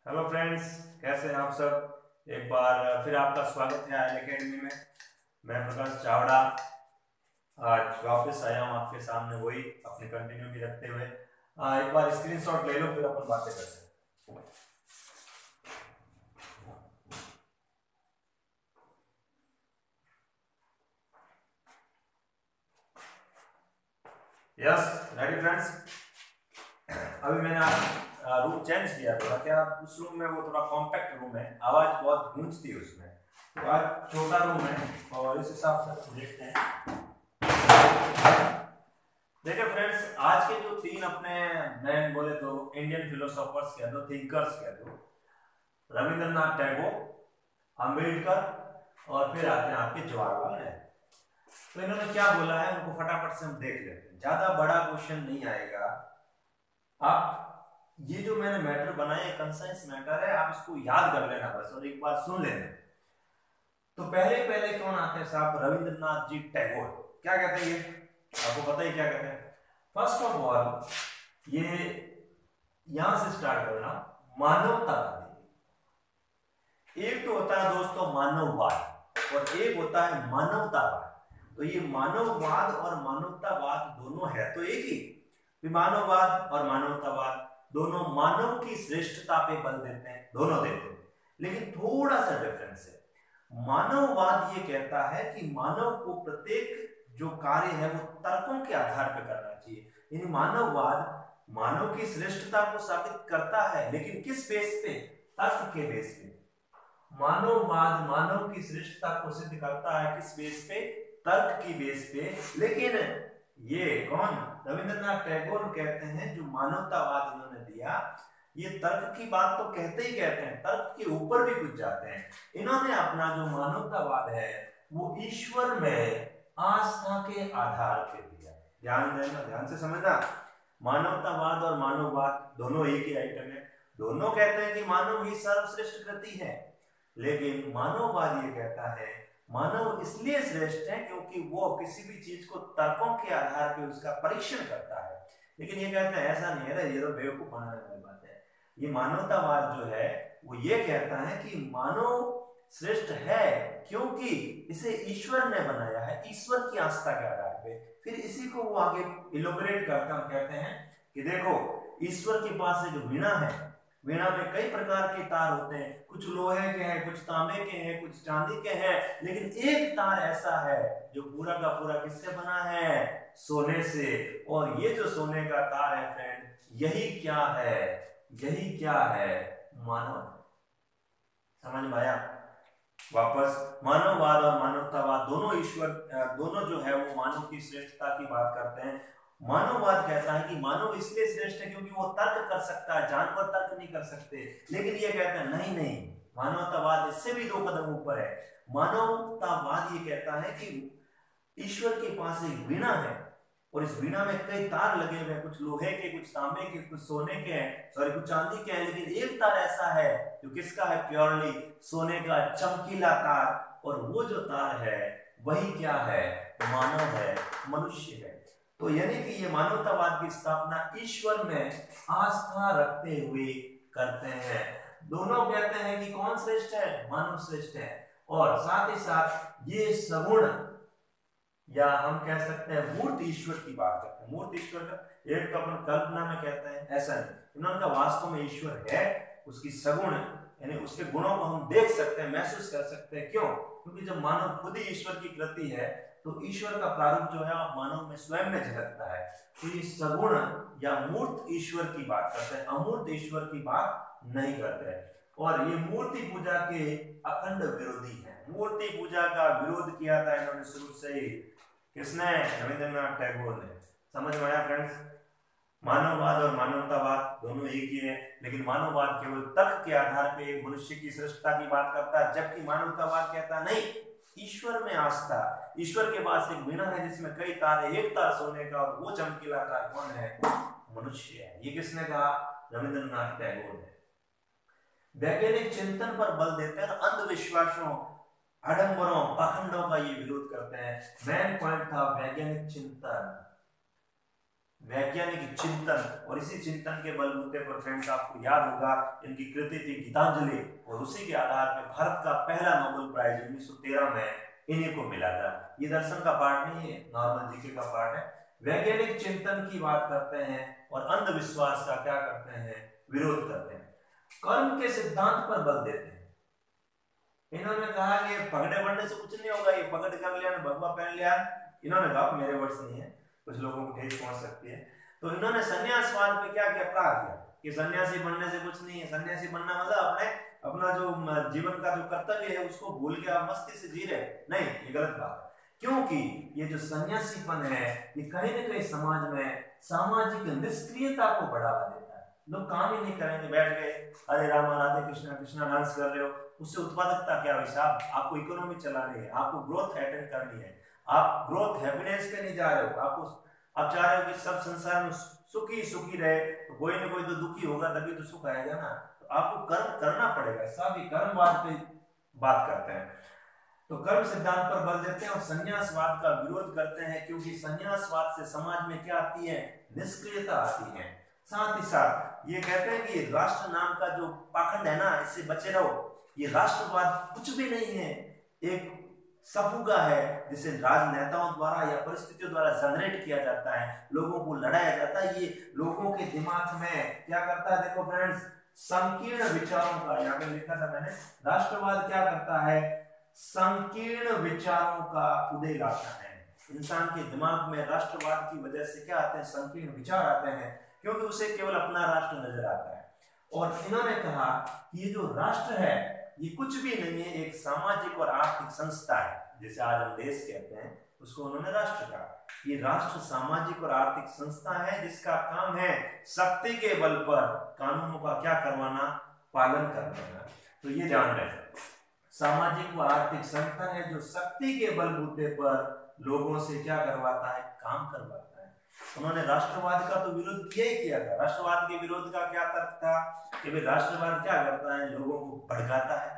Hello friends, कैसे हैं आप सब। एक बार फिर आपका स्वागत है आयल अकेडमी में। मैं प्रकाश चावड़ा आज वापस आया हूँ आपके सामने, वही अपनी कंटिन्यूटी रखते हुए। एक बार स्क्रीनशॉट ले लो, फिर अपन बातें करते हैं। Yes, ready friends. अभी मैंने आज रूम चेंज किया थोड़ा, क्या उस रूम में वो थोड़ा कॉम्पैक्ट रूम है, आवाज बहुत गूंजती है उसमें, तो आज छोटा रूम है और इस हिसाब से देखते हैं। देखिए फ्रेंड्स, आज के जो तीन अपने मैन बोले तो इंडियन फिलोसोफर्स कह दो, थिंकर्स कह दो, रविंद्रनाथ टैगोर, अंबेडकर और फिर आते हैं आपके जवाहरलाल नेहरू। तो इन्होंने क्या बोला है उनको फटाफट से हम देख लेते हैं, ज्यादा बड़ा क्वेश्चन नहीं आएगा। आप ये जो मैंने मैटर बनाया कंसेंस मैटर है, आप इसको याद कर लेना बस और एक बार सुन लेना। तो पहले पहले कौन आते हैं साहब? रविंद्रनाथ जी टैगोर। क्या कहते हैं ये? आपको पता ही क्या कहते हैं? फर्स्ट ऑफ ऑल ये यहां से स्टार्ट करना, मानवतावादी। एक तो होता है दोस्तों मानववाद और एक होता है मानवतावाद। तो ये मानववाद और मानवतावाद दोनों है तो एक ही। मानववाद और मानवतावाद दोनों मानव की श्रेष्ठता पे बल देते हैं, दोनों देते हैं, लेकिन थोड़ा सा डिफरेंस है। मानववाद ये कहता है कि मानव को प्रत्येक जो कार्य है वो तर्कों के आधार पर करना चाहिए। यानी मानववाद मानव की श्रेष्ठता को साबित करता है, लेकिन किस बेस पे? तर्क के बेस पे। मानववाद मानव की श्रेष्ठता को सिद्ध करता है किस बेस पे? तर्क की बेस पे। लेकिन ये कौन? रविंद्रनाथ टैगोर कहते हैं जो मानवतावाद इन्होंने दिया, ये तर्क की बात तो कहते ही कहते हैं, तर्क के ऊपर भी कुछ जाते हैं। इन्होंने अपना जो मानवतावाद है वो ईश्वर में आस्था के आधार पे दिया। ध्यान देना, ध्यान से समझना। मानवतावाद और मानववाद दोनों एक ही आइटम है। दोनों कहते हैं कि मानव ही सर्वश्रेष्ठ कृति है, लेकिन मानववाद ये कहता है मानव इसलिए श्रेष्ठ है क्योंकि वो किसी भी चीज को तर्कों के आधार पे उसका परीक्षण करता है। लेकिन ये कहते हैं ऐसा नहीं है, ये तो बेवकूफ बनाने वाली बात है। ये मानवतावाद जो है वो ये कहता है कि मानव श्रेष्ठ है क्योंकि इसे ईश्वर ने बनाया है, ईश्वर की आस्था के आधार पे। फिर इसी को वो आगे इलोबरेट करते हैं, कहते हैं कि देखो ईश्वर के पास एक वीणा है, वीणा में कई प्रकार के तार होते हैं, कुछ लोहे के हैं, कुछ तांबे के हैं, कुछ चांदी के हैं, लेकिन एक तार ऐसा है जो पूरा का पूरा किससे बना है? सोने से। और ये जो सोने का तार है फ्रेंड, यही क्या है? यही क्या है? मानव। समझ में आया? वापस, मानववाद और मानवतावाद दोनों ईश्वर, दोनों जो है वो मानव की श्रेष्ठता की बात करते हैं। मानववाद कहता है कि मानव इसलिए श्रेष्ठ है क्योंकि वो तर्क कर सकता है, जानवर तर्क नहीं कर सकते। लेकिन ये कहते हैं नहीं नहीं, मानवतावाद इससे भी दो कदम ऊपर है। मानवतावाद ये कहता है कि ईश्वर के पास एक वीणा है और इस वीणा में कई तार लगे हुए हैं, कुछ लोहे के, कुछ तांबे के, कुछ सोने के हैं, सॉरी कुछ चांदी के हैं, लेकिन एक तार ऐसा है जो किसका है? प्योरली सोने का चमकीला तार। और वो जो तार है वही क्या है? मानव है, मनुष्य है। तो यानी कि ये मानवतावाद की स्थापना ईश्वर में आस्था रखते हुए करते हैं। दोनों कहते हैं कि कौन श्रेष्ठ है? मानव श्रेष्ठ है। और साथ ही साथ ये सगुण, या हम कह सकते हैं मूर्त ईश्वर की बात करते हैं। मूर्त ईश्वर का एक तो अपन कल्पना में कहते हैं, ऐसा नहीं, इन्होंने कहा वास्तव में ईश्वर है, उसकी सगुण है, यानी उसके गुणों को हम देख सकते हैं, महसूस कर सकते हैं। क्यों? क्योंकि जब मानव खुद ही ईश्वर की कृति है तो ईश्वर का प्रारूप जो है मानव में स्वयं में झलकता है। तो ये सगुण या मूर्त ईश्वर की बात करते हैं, अमूर्त ईश्वर की बात नहीं करते हैं। और ये मूर्ति पूजा के अखंड विरोधी है। मूर्ति पूजा का विरोध किया था इन्होंने शुरू से ही। किसने? रविंद्रनाथ टैगोर ने। समझ में आया फ्रेंड्स? मानववाद और मानवतावाद दोनों एक ही है, लेकिन मानववाद केवल तर्क के आधार पे मनुष्य की श्रेष्ठता की बात करता है, जबकि मानवतावाद कहता नहीं, ईश्वर में आस्था। ईश्वर के पास एक वीणा है जिसमें कई तार है, एक तार सोने का और वो चमकीला तार कौन है? मनुष्य है। ये किसने कहा? रविंद्रनाथ टैगोर ने। वैज्ञानिक चिंतन पर बल देते हैं, अंधविश्वासों, आडंबरों, पाखंडों का ये विरोध करते हैं। मेन पॉइंट था वैज्ञानिक चिंतन। वैज्ञानिक चिंतन, और इसी चिंतन के बलबूते पर फ्रेंड्स आपको याद होगा इनकी कृति थी गीतांजलि, और उसी के आधार पर भारत का पहला नोबेल प्राइज 1913 में इन्हीं को मिला था। ये दर्शन का पार्ट नहीं है, नॉर्मल जीके का पार्ट है। वैज्ञानिक चिंतन की बात करते हैं और अंधविश्वास का क्या करते हैं, विरोध करते हैं। कर्म के सिद्धांत पर बल देते हैं। इन्होंने कहा कि पगड़े बढ़ने से कुछ नहीं होगा, ये पगड़ कर लिया, भगवा पहन लिया। इन्होंने कहा, मेरे वर्ड्स नहीं है, कुछ लोगों को ठेस पहुंच सकती है। तो इन्होंने सन्यासवाद पे क्या किया, प्रहार किया कि सन्यासी बनने से कुछ नहीं है। सन्यासी बनना मतलब अपना जो जीवन का जो कर्तव्य है उसको भूल के आप मस्ती से जी रहे, नहीं, ये गलत बात है। क्योंकि ये जो सन्यासीपन है ये कहीं ना कहीं समाज में सामाजिक निष्क्रियता को बढ़ावा देता है। लोग काम ही नहीं करेंगे, बैठ गए हरे राम राधे कृष्णा कृष्णा डांस कर रहे हो, उससे उत्पादकता क्या हुई साहब? आपको इकोनॉमी चलानी है, आपको ग्रोथ अटेंड करनी है, आप ग्रोथ हैप्पीनेस पे नहीं जा रहे हो। आप चाह रहे हो कि सब संसार में सुखी सुखी रहे, तो कोई ना कोई तो दुखी होगा, तभी तो सुख आएगा ना। तो आपको कर्म करना पड़ेगा। सब ये कर्मवाद पे बात करते हैं, तो कर्म सिद्धांत पर बल देते हैं और संन्यासवाद का विरोध करते हैं, क्योंकि संन्यासवाद से समाज में क्या आती है, निष्क्रियता आती है। साथ ही साथ ये कहते हैं कि राष्ट्र नाम का जो पाखंड है ना, इससे बचे रहो। ये राष्ट्रवाद कुछ भी नहीं है, एक सफुगा है जिसे राजनेताओं द्वारा या परिस्थितियों द्वारा जनरेट किया जाता है, लोगों को लड़ाया जाता है। ये लोगों के दिमाग में क्या करता है, देखो फ्रेंड्स, संकीर्ण विचारों का, यहाँ पे लिखा था मैंने, राष्ट्रवाद क्या करता है, संकीर्ण विचारों का उदय लाता है। इंसान के दिमाग में राष्ट्रवाद की वजह से क्या आते हैं, संकीर्ण विचार आते हैं, क्योंकि उसे केवल अपना राष्ट्र नजर आता है। और इन्होंने कहा कि ये जो राष्ट्र है ये कुछ भी नहीं है, एक सामाजिक और आर्थिक संस्था है, जैसे आज हम देश कहते हैं उसको उन्होंने राष्ट्र कहा। ये राष्ट्र सामाजिक और आर्थिक संस्था है जिसका काम है शक्ति के बल पर कानूनों का क्या करवाना, पालन करवाना। तो ये ध्यान रखें, सामाजिक व आर्थिक संगठन है जो शक्ति के बलबूते पर लोगों से क्या करवाता है, काम करवाता है। उन्होंने राष्ट्रवाद का तो विरोध किया ही किया था। राष्ट्रवाद के विरोध का क्या तर्क था कि भाई राष्ट्रवाद क्या करता है, लोगों को भड़काता है,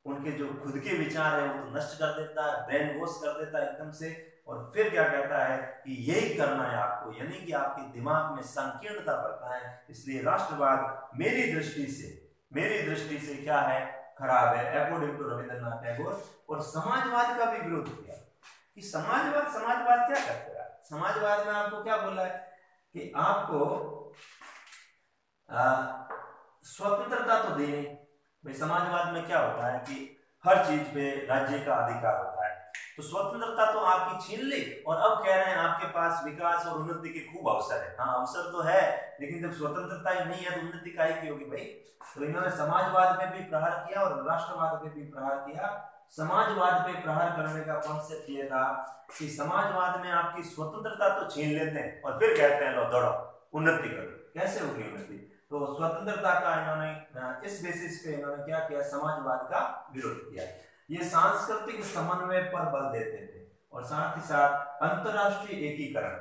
उनके जो खुद के विचार है वो तो नष्ट कर देता है, ब्रेन वॉश कर देता है एकदम से, और फिर क्या कहता है कि यही करना है आपको, यानी कि आपके दिमाग में संकीर्णता बढ़ता है। इसलिए राष्ट्रवाद मेरी दृष्टि से क्या है, खराब है, अकॉर्डिंग टू रविंद्रनाथ टैगोर। और समाजवाद का भी विरोध किया कि समाजवाद क्या करता है। समाजवाद में आपको क्या बोला है कि आपको स्वतंत्रता तो देनी। भाई समाजवाद में क्या होता है कि हर चीज पे राज्य का अधिकार होता है, तो स्वतंत्रता तो आपकी छीन ली और अब कह रहे हैं आपके पास विकास और उन्नति के खूब अवसर है। हाँ अवसर तो है, लेकिन जब स्वतंत्रता ही नहीं है तो उन्नति काहे की होगी भाई। तो इन्होंने समाजवाद पे भी प्रहार किया और राष्ट्रवाद पे भी प्रहार किया। समाजवाद पे प्रहार करने का कॉन्सेप्ट ये था कि समाजवाद में आपकी स्वतंत्रता तो छीन लेते हैं और फिर कहते हैं लो दौड़ो उन्नति करो। कैसे होगी उन्नति? तो स्वतंत्रता का इन्होंने इस बेसिस पे इन्होंने क्या किया, समाजवाद का विरोध किया। ये सांस्कृतिक समन्वय पर बल देते थे और साथ ही साथ अंतरराष्ट्रीय एकीकरण,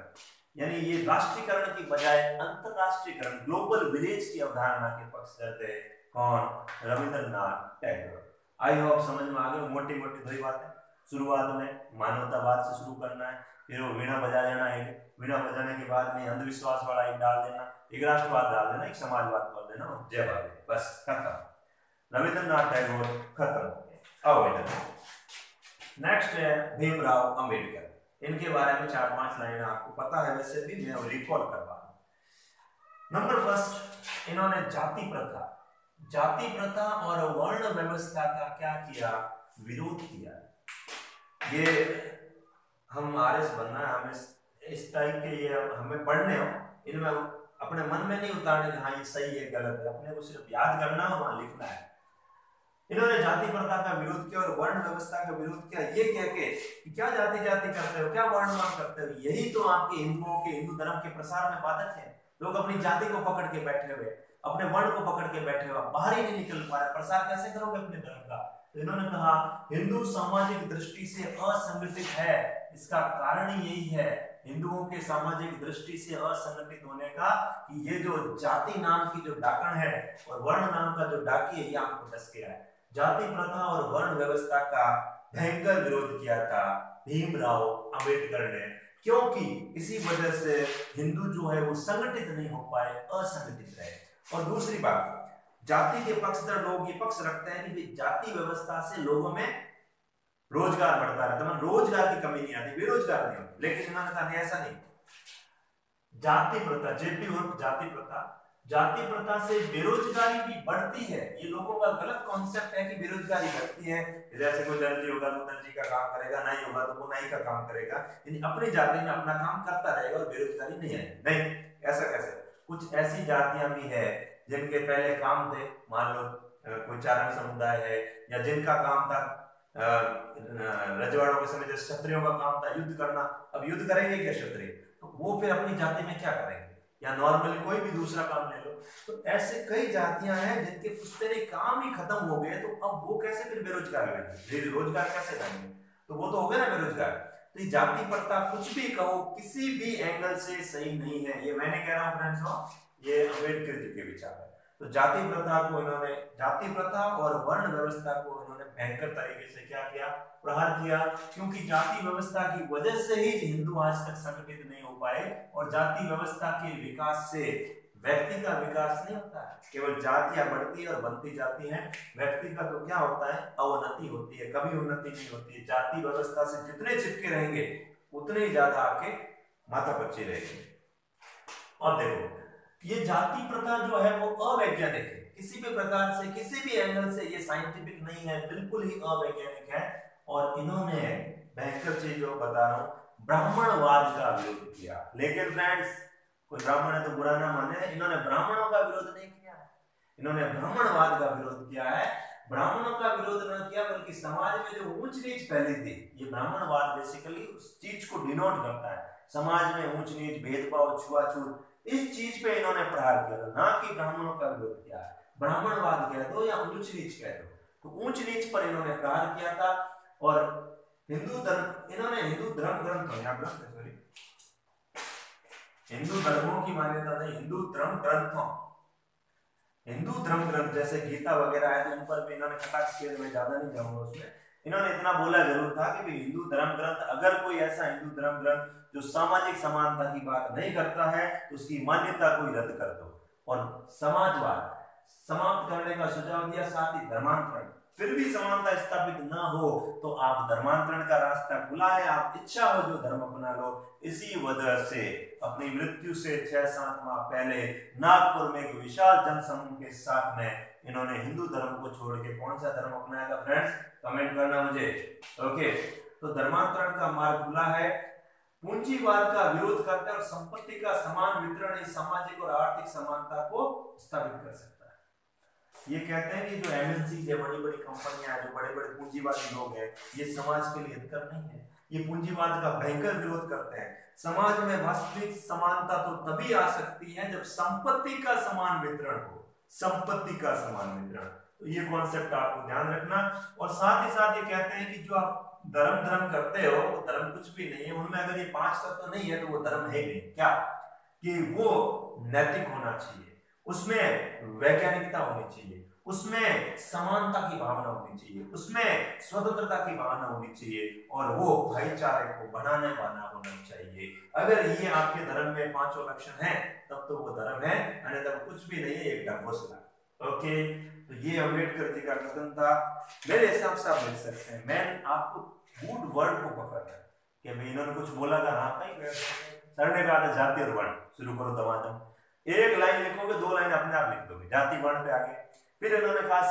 यानी ये राष्ट्रीयकरण की बजाय अंतरराष्ट्रीयकरण, ग्लोबल विलेज की अवधारणा के पक्ष करते हैं। कौन? रविंद्रनाथ टैगोर। आई होप समझ में आ गए। मोटी मोटी दो ही बातें, शुरुआत में मानवतावाद से शुरू करना है, फिर वो वीणा बजा लेना है, वीणा बजाने के बाद में अंधविश्वास वाला एक डाल देना, एक राष्ट्रवाद डाल देना, एक समाजवाद डाल देना, जय भारत, बस खत्म। रविंद्रनाथ टैगोर खत्म हो गए। अब नेक्स्ट है भीमराव अंबेडकर। इनके बारे में 4-5 लाइन आपको पता है वैसे भी, मैं रिकॉल करवा रहा हूं। नंबर फर्स्ट, इन्होंने जाति प्रथा और वर्ण व्यवस्था का क्या किया, विरोध किया। ये हम आरएस बनना है, हमें इस टाइप के ये हमें पढ़ने हो, इनमें अपने मन में नहीं उतारने हाँ ये सही है गलत है, अपने को सिर्फ याद करना और वहां लिखना है। इन्होंने जाति प्रथा का विरोध किया और वर्ण व्यवस्था का विरोध किया, ये कह के कि क्या जाति करते हो, क्या वर्णमान करते हो, यही तो आपके हिंदुओं के हिंदू धर्म के प्रसार में बाधक है। लोग अपनी जाति को पकड़ के बैठे हुए, अपने वर्ण को पकड़ के बैठे हुए, बाहर ही नहीं निकल पा रहे, प्रसार कैसे करोगे अपने धर्म का? तो इन्होंने कहा हिंदू सामाजिक दृष्टि से असंगठित है, इसका कारण ही यही है हिंदुओं के सामाजिक दृष्टि से असंगठित होने का कि ये जो जाति नाम की जो डाकण है और वर्ण नाम का जो डाकी है ये आपको डस गया है। जाति प्रथा और वर्ण व्यवस्था का भयंकर विरोध किया था भीमराव अंबेडकर ने, क्योंकि इसी वजह से हिंदू जो है वो संगठित नहीं हो पाए, असंगठित रहे। और दूसरी बात, जाति के पक्षधर लोग ये पक्ष रखते हैं कि जाति व्यवस्था से लोगों में रोजगार बढ़ता रहता है, रोजगार की कमी नहीं आती, बेरोजगार नहीं होती। लेकिन इन्होंने कहा नहीं, ऐसा नहीं, जाति प्रथा, जेपी उर्फ जाति प्रथा से बेरोजगारी भी बढ़ती है। ये लोगों का गलत कॉन्सेप्ट है कि बेरोजगारी बढ़ती है, जैसे कोई दर्जी होगा तो दर्जी का काम करेगा, नाई होगा तो वो नाई का काम करेगा, यानी अपनी जाति में अपना काम करता रहेगा और बेरोजगारी नहीं आएगी। नहीं, ऐसा कैसे? कुछ ऐसी जातियां भी है जिनके पहले काम थे, मान लो कोई चारण समुदाय है, या जिनका काम था रजवाड़ों के समय जैसे क्षत्रियों का काम था युद्ध करना, अब युद्ध करेंगे क्या क्षत्रिय? तो वो फिर अपनी जाति में क्या करेंगे, या नॉर्मली कोई भी दूसरा काम ले लो। तो ऐसे कई जातियां हैं जिनके पुश्तैनी काम ही खत्म हो गए, तो अब वो कैसे फिर बेरोजगार रहेंगे, रोजगार कैसे रहेंगे? तो वो तो हो गए ना बेरोजगार। तो ये जाति प्रथा कुछ भी कहो, किसी भी एंगल से सही नहीं है। ये मैं नहीं कह रहा हूं फ्रेंड्स, ये अम्बेडकर जी के विचार है। तो जाति प्रथा को इन्होंने, जाति प्रथा और वर्ण व्यवस्था को इन्होंने भयंकर तरीके से क्या किया, प्रहार किया। क्योंकि जाति व्यवस्था की वजह से ही हिंदू आज तक संगठित नहीं हो पाए। और जाति व्यवस्था के विकास से व्यक्ति का विकास नहीं होता है, केवल जातियां बढ़ती और बनती जाती हैं। व्यक्ति का तो क्या होता है, अवनति होती है, कभी उन्नति नहीं होती है। जाति व्यवस्था से जितने चिपके रहेंगे उतने ही ज्यादा आपके माथा पच्ची रहेंगे। अब देखो, ये जाति प्रथा जो है वो अवैज्ञानिक है, किसी भी प्रकार से, किसी भी एंगल से ये साइंटिफिक नहीं है, बिल्कुल ही अवैज्ञानिक है। और इन्होंने भयंकर चीज जो बता रहा हूं, ब्राह्मणवाद का विरोध किया। लेकिन फ्रेंड्स, कोई ब्राह्मण है तो बुरा ना माने, इन्होंने ब्राह्मणों का विरोध नहीं किया है, इन्होंने ब्राह्मणवाद का विरोध किया है। ब्राह्मणों का विरोध न किया, बल्कि समाज में जो ऊंच नीच फैली थी, ये ब्राह्मणवाद बेसिकली उस चीज को डिनोट करता है, समाज में ऊंच नीच, भेदभाव, छुआछूत, इस चीज पे इन्होंने प्रहार किया था, ना कि ब्राह्मणों का विरोध किया है। ब्राह्मणवाद कह दो या ऊंच नीच कह दो, तो ऊंच नीच पर इन्होंने प्रहार किया था। और हिंदू धर्म, इन्होंने हिंदू धर्म ग्रंथों, हिंदू धर्मों की मान्यता नहीं, हिंदू धर्म ग्रंथों, हिंदू धर्म ग्रंथ जैसे गीता वगैरह है, तो उन पर भी इन्होंने कटाक्ष किया। मैं ज्यादा नहीं जाऊंगा उसमें। इन्होंने इतना बोला जरूर था कि हिंदू धर्म ग्रंथ, अगर कोई ऐसा हिंदू धर्म ग्रंथ जो सामाजिक समानता की बात नहीं करता है तो उसकी मान्यता को ही रद्द कर दो। और समाजवाद समाप्त करने का सुझाव दिया, साथ ही धर्मांतरण, फिर भी समानता स्थापित ना हो तो आप धर्मांतरण का रास्ता खुला है, आप इच्छा हो जो धर्म अपना लो। इसी वजह से अपनी मृत्यु से 6-7 माह पहले नागपुर में एक विशाल जनसमूह के साथ में इन्होंने हिंदू धर्म को छोड़ के कौन सा धर्म अपनाया था फ्रेंड्स, कमेंट करना मुझे। ओके, तो धर्मांतरण का मार्ग खुला है। पूंजीवाद का विरोध करते हैं और संपत्ति का समान वितरण ही सामाजिक और आर्थिक समानता को स्थापित कर सकता है। ये कहते हैं कि जो एमएनसी है, बड़ी बड़ी कंपनियां हैं, जो बड़े बड़े पूंजीवादी लोग हैं, ये समाज के लिए हितकर नहीं है। ये पूंजीवाद का भयंकर विरोध करते हैं। समाज में वास्तविक समानता तो तभी आ सकती है जब संपत्ति का समान वितरण हो, संपत्ति का समान वितरण। तो ये कॉन्सेप्ट आपको ध्यान रखना। और साथ ही साथ ये कहते हैं कि जो आप धर्म करते हो, वो धर्म कुछ भी नहीं है, उनमें अगर ये 5 तत्व नहीं है तो वो धर्म है नहीं। क्या? कि वो नैतिक होना चाहिए, उसमें वैज्ञानिकता होनी चाहिए, उसमें समानता की भावना होनी चाहिए, उसमें स्वतंत्रता की भावना होनी चाहिए, और वो भाईचारे को बढ़ाने वाला होना चाहिए। अगर ये आपके धर्म में 5 लक्षण हैं तब तो वो धर्म है, अन्यथा कुछ भी नहीं है, एक ढकोसला। ओके, तो ये अम्बेडकर जी का कथन था। मेरे हिसाब से आप लिख सकते हैं, मैं आपको गुड वर्ड को पकड़ रहा कि भाई इन्होंने कुछ बोला था, हाँ भाई सर ने कहा था जाति और वर्ण शुरू करो दमादम, एक लाइन लिखोगे 2 लाइन अपने आप लिख दोगे, जाति वर्ण पे आगे। फिर इन्होंने कहा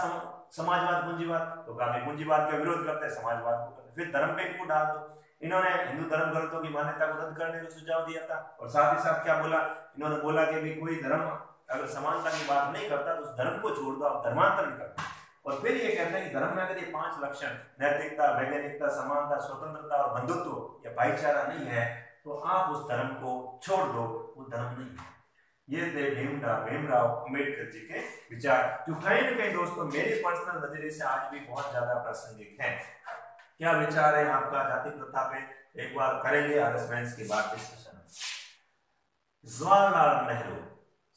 समाजवाद पूंजीवाद, तो कहा पूंजीवाद का विरोध करते हैं, समाजवाद को करते। फिर धर्म पे इनको डाल दो। इन्होंने हिंदू धर्म ग्रंथों की मान्यता को रद्द करने का सुझाव दिया था। और साथ ही साथ क्या बोला इन्होंने, बोला कि भाई कोई धर्म अगर समानता की बात नहीं करता तो उस धर्म को छोड़ दो, आप धर्मांतरण करते। और फिर ये कहते हैं कि धर्म में अगर ये 5 लक्षण नैतिकता, वैज्ञानिकता, समानता, स्वतंत्रता और बंधुत्व या भाईचारा नहीं है तो आप उस धर्म को छोड़ दो, वो धर्म नहीं है। ये थे भीमराव अम्बेडकर जी के विचार, जो कहीं न कहीं दोस्तों मेरी पर्सनल नजरिए से आज भी बहुत ज्यादा प्रासंगिक है। क्या विचार है आपका जाति प्रथा पे, एक बार करेंगे आदर्श बेंच के बाद डिस्कशन। जवाहरलाल नेहरू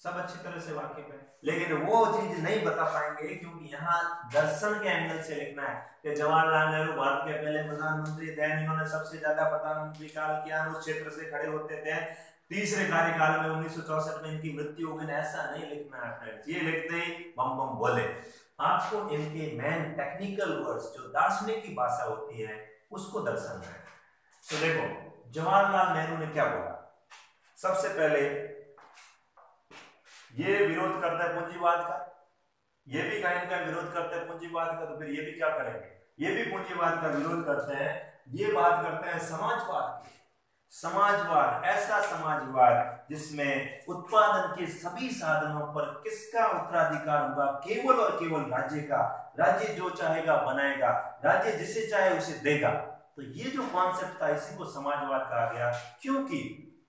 सब अच्छी तरह से वाकिफ है, लेकिन वो चीज नहीं बता पाएंगे क्योंकि यहाँ दर्शन के एंगल से लिखना है कि जवाहरलाल नेहरू भारत के पहले प्रधानमंत्री थे, इन्होंने सबसे ज्यादा प्रधानमंत्री काल किया, उस क्षेत्र से खड़े होते थे, तीसरे कार्यकाल में 1964 में इनकी मृत्यु हो गई। ऐसा नहीं लिखना है फ्रेंड्स, ये लिखते ही बम बम बोले। आपको इनके मेन टेक्निकल वर्ड्स जो दार्शनिक की भाषा होती है उसको दर्शाना है। तो देखो जवाहरलाल नेहरू ने क्या बोला, सबसे पहले ये विरोध करता है पूंजीवाद का, ये भी कहीं का विरोध करते हैं पूंजीवाद का, तो फिर ये भी क्या करेंगे, ये भी पूंजीवाद का विरोध करते हैं। ये बात करते हैं समाजवाद की, समाजवाद ऐसा समाजवाद जिसमें उत्पादन के सभी साधनों पर किसका उत्तराधिकार होगा, केवल और केवल राज्य का, राज्य जो चाहेगा बनाएगा, राज्य जिसे चाहे उसे देगा। तो ये जो कॉन्सेप्ट था इसी को समाजवाद कहा गया, क्योंकि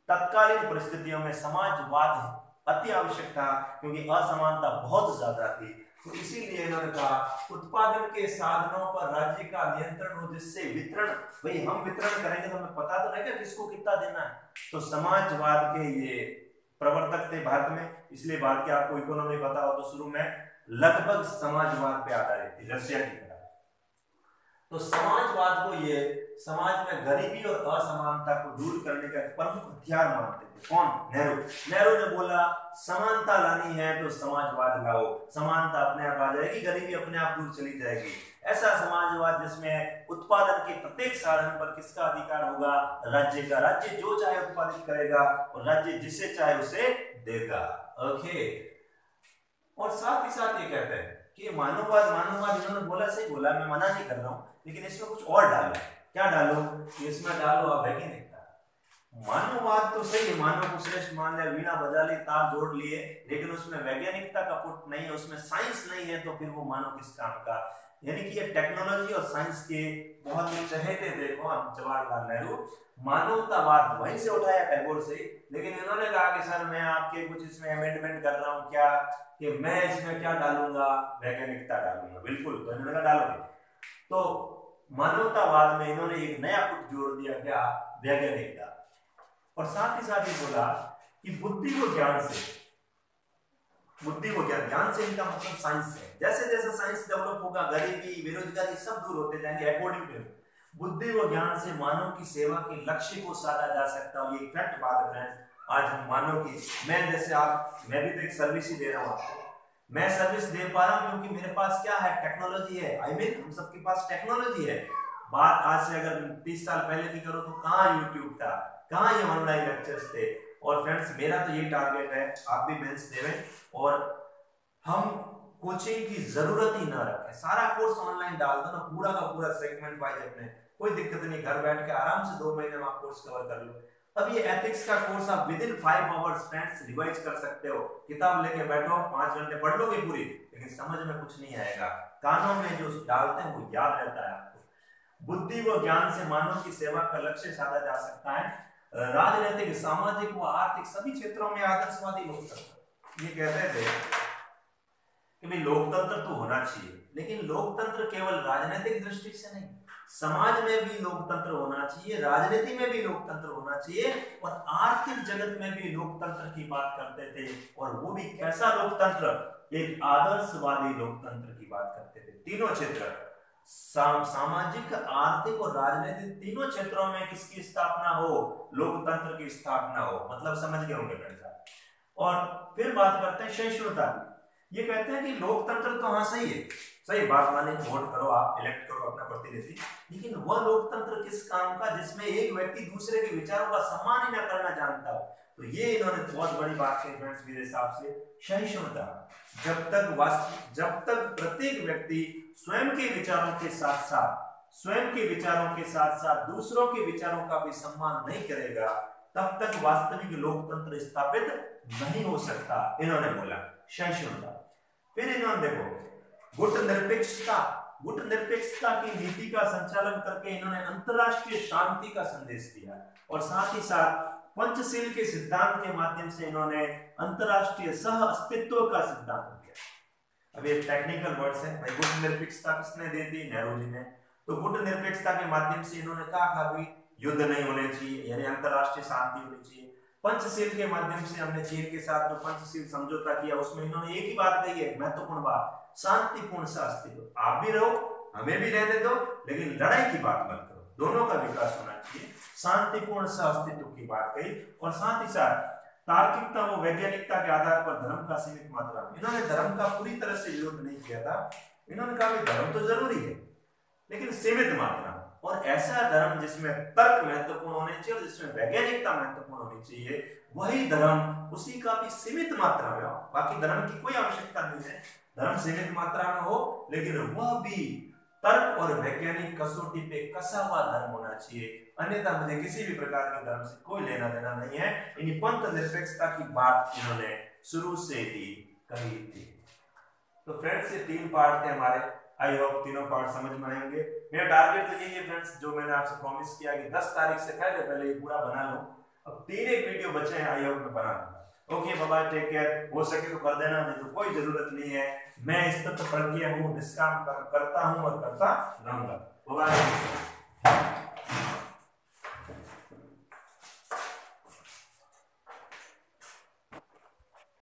तत्कालीन परिस्थितियों में समाजवाद अति आवश्यक था क्योंकि असमानता बहुत ज्यादा थी। तो इसीलिए इन्होंने कहा उत्पादन के साधनों पर राज्य का नियंत्रण हो, जिससे वितरण, भाई हम वितरण करेंगे तो हमें पता तो रहेगा किसको कितना देना है। तो समाजवाद के ये प्रवर्तक थे भारत में, इसलिए भारत के आपको इकोनॉमी पता हो तो शुरू में लगभग समाजवाद पे आधारित थी, रशिया की तरह। तो समाजवाद को ये समाज में गरीबी और असमानता को दूर करने का प्रमुख हथियार मानते थे। कौन? नेहरू। नेहरू ने बोला समानता लानी है तो समाजवाद लाओ, समानता अपने आप आ जाएगी, गरीबी अपने आप दूर चली जाएगी। ऐसा समाजवाद जिसमें उत्पादन के प्रत्येक साधन पर किसका अधिकार होगा, राज्य का, राज्य जो चाहे उत्पादित करेगा और राज्य जिसे चाहे उसे देगा। ओके, और साथ ही साथ ये कहते हैं कि मानववाद, मानववाद इन्होंने बोला, सही बोला, मैं मना नहीं कर रहा हूं, लेकिन इसमें कुछ और डालो। क्या डालो? इसमें डालो आप वैज्ञानिकता। मानववाद तो सही है, मानव को श्रेष्ठ मान लिया, वीणा बजा ली, तार जोड़ लिए, लेकिन उसमें वैज्ञानिकता का पुट नहीं है, उसमें साइंस नहीं है, तो फिर वो मानव किस काम का। यानी कि ये टेक्नोलॉजी और साइंस के बहुत ही चहेते देखो हम जवाहरलाल नेहरू, मानवतावाद वहीं से उठाया टैगोर से, लेकिन इन्होंने कहा कि सर मैं आपके कुछ इसमें अमेंडमेंट कर रहा हूं, क्या कि मैं इसमें क्या डालूंगा, वैज्ञानिकता डालूंगा। बिल्कुल, तो इन्होंने कहा डालोगे, तो मानवतावाद में इन्होंने एक नया पुट जोड़ दिया, क्या? वैज्ञानिकता। और साथ ही बोला कि बुद्धि को ज्ञान से, बुद्धि को ज्ञान से इनका मतलब साइंस है। जैसे जैसे साइंस डेवलप होगा गरीबी बेरोजगारी सब दूर होते जाएंगे। अकॉर्डिंग टू बुद्धि व ज्ञान से मानव की सेवा के लक्ष्य को साधा जा सकता है। ये फैक्ट बात है फ्रेंड्स। आज हम मानव की, मैं जैसे आप, मैं भी तो एक सर्विस ही दे रहा हूँ आपको, मैं सर्विस दे पा रहा हूँ क्योंकि मेरे पास क्या है, टेक्नोलॉजी है। आई मीन हम सबके पास टेक्नोलॉजी है। बात आज से अगर 30 साल पहले की करो तो कहाँ यूट्यूब था, कहाँ ये ऑनलाइन लेक्चर्स थे। और फ्रेंड्स मेरा तो ये टारगेट है, आप भी मेंस देवें और हम कोचिंग की जरूरत ही ना रखें, सारा कोर्स ऑनलाइन डाल दो ना, पूरा का पूरा सेगमेंट वाइज अपने, कोई दिक्कत नहीं, घर बैठ के आराम से 2 महीने में आप कोर्स कवर कर लो। अब ये एथिक्स का कोर्स आप with in 5 hours friends revise कर सकते हो। किताब लेके बैठो, 5 घंटे पढ़ लोगे पूरी, लेकिन समझ में कुछ नहीं आएगा। कानों में जो डालते हैं वो याद रहता है आपको। बुद्धि व ज्ञान से मानव की सेवा का लक्ष्य साधा जा सकता है। राजनीतिक, सामाजिक व आर्थिक सभी क्षेत्रों में आदर्शवादी लोकतंत्र, ये कहते थे कि भाई लोकतंत्र तो होना चाहिए, लेकिन लोकतंत्र केवल राजनीतिक दृष्टि से नहीं, समाज में भी लोकतंत्र होना चाहिए, राजनीति में भी लोकतंत्र होना चाहिए और आर्थिक जगत में भी लोकतंत्र की बात करते थे। और वो भी कैसा लोकतंत्र, एक आदर्शवादी लोकतंत्र की बात करते थे। तीनों क्षेत्र, सामाजिक, आर्थिक और राजनीतिक, तीनों क्षेत्रों में किसकी स्थापना हो, लोकतंत्र की स्थापना हो। मतलब समझ गए होंगे फ्रेंड्स। और फिर बात करते हैं सहिष्णुता। ये कहते हैं कि लोकतंत्र तो हाँ सही है, सही बात माने, वोट करो आप, इलेक्ट करो अपना प्रतिनिधि, लेकिन वह लोकतंत्र किस काम का जिसमें एक व्यक्ति दूसरे के विचारों का सम्मान ही न करना जानता हो। तो ये इन्होंने बहुत बड़ी बात कही फ्रेंड्स मेरे हिसाब से, सहिष्णुता। जब तक प्रत्येक व्यक्ति स्वयं के विचारों के साथ दूसरों के विचारों का भी सम्मान नहीं करेगा, तब तक वास्तविक लोकतंत्र स्थापित नहीं हो सकता, इन्होंने बोला सहिष्णुता। फिर इन्होंने देखो गुट निरपेक्षता की नीति का संचालन करके इन्होंने अंतरराष्ट्रीय शांति का संदेश दिया और साथ ही साथ पंचशील के सिद्धांत के माध्यम से इन्होंने अंतरराष्ट्रीय सह अस्तित्व का सिद्धांत दिया। अब ये टेक्निकल वर्ड्स हैं भाई। गुट निरपेक्षता किसने दे दी? नेहरू जी ने। तो गुट निरपेक्षता के माध्यम से इन्होंने कहा था भाई युद्ध नहीं होने चाहिए, यानी अंतरराष्ट्रीय शांति होनी चाहिए। पंचशील के माध्यम से हमने चीन के साथ जो पंचशील समझौता किया उसमें इन्होंने एक ही बात कही है, महत्वपूर्ण बात, शांतिपूर्ण सहअस्तित्व। आप भी रहो, हमें भी रहने दो, लेकिन लड़ाई की बात मत करो, दोनों का विकास होना चाहिए। शांतिपूर्ण सहअस्तित्व की बात कही और साथ ही साथ तार्किकता व वैज्ञानिकता के आधार पर धर्म का सीमित मात्रा में। इन्होंने धर्म का पूरी तरह से विरोध नहीं किया था, इन्होंने कहा कि धर्म तो जरूरी है लेकिन सीमित मात्रा में, और ऐसा धर्म जिसमें तर्क महत्वपूर्ण होने चाहिए और जिसमें वैज्ञानिकता महत्वपूर्ण होनी चाहिए, वही धर्म उसी का भी सीमित मात्रा में हो। बाकी धर्म की कोई आवश्यकता नहीं है, धर्म सीमित मात्रा में हो, लेकिन वह भी तर्क और वैज्ञानिक कसौटी पे कसा हुआ धर्म होना चाहिए, अन्यथा मुझे किसी भी प्रकार के धर्म से कोई लेना देना नहीं है। इन्हीं पंथ निरपेक्षता की बात इन्होंने शुरू से ही कही थी। तो फ्रेंड्स ये 3 पार्ट थे हमारे, आई होप तीनों पार्ट समझ में आएंगे। मेरा टारगेट तो यही है फ्रेंड्स, जो मैंने आपसे प्रॉमिस किया कि 10 तारीख से पहले ये पूरा बना लूं। अब 3 एक वीडियो बचे हैं, आई होप मैं बना दूंगा। Okay bye bye, take care. हो सके तो कर देना, नहीं तो कोई जरूरत नहीं है। मैं इस तत्व प्रज्ञा हूँ, निष्काम करता हूँ और करता रहूंगा। बाय।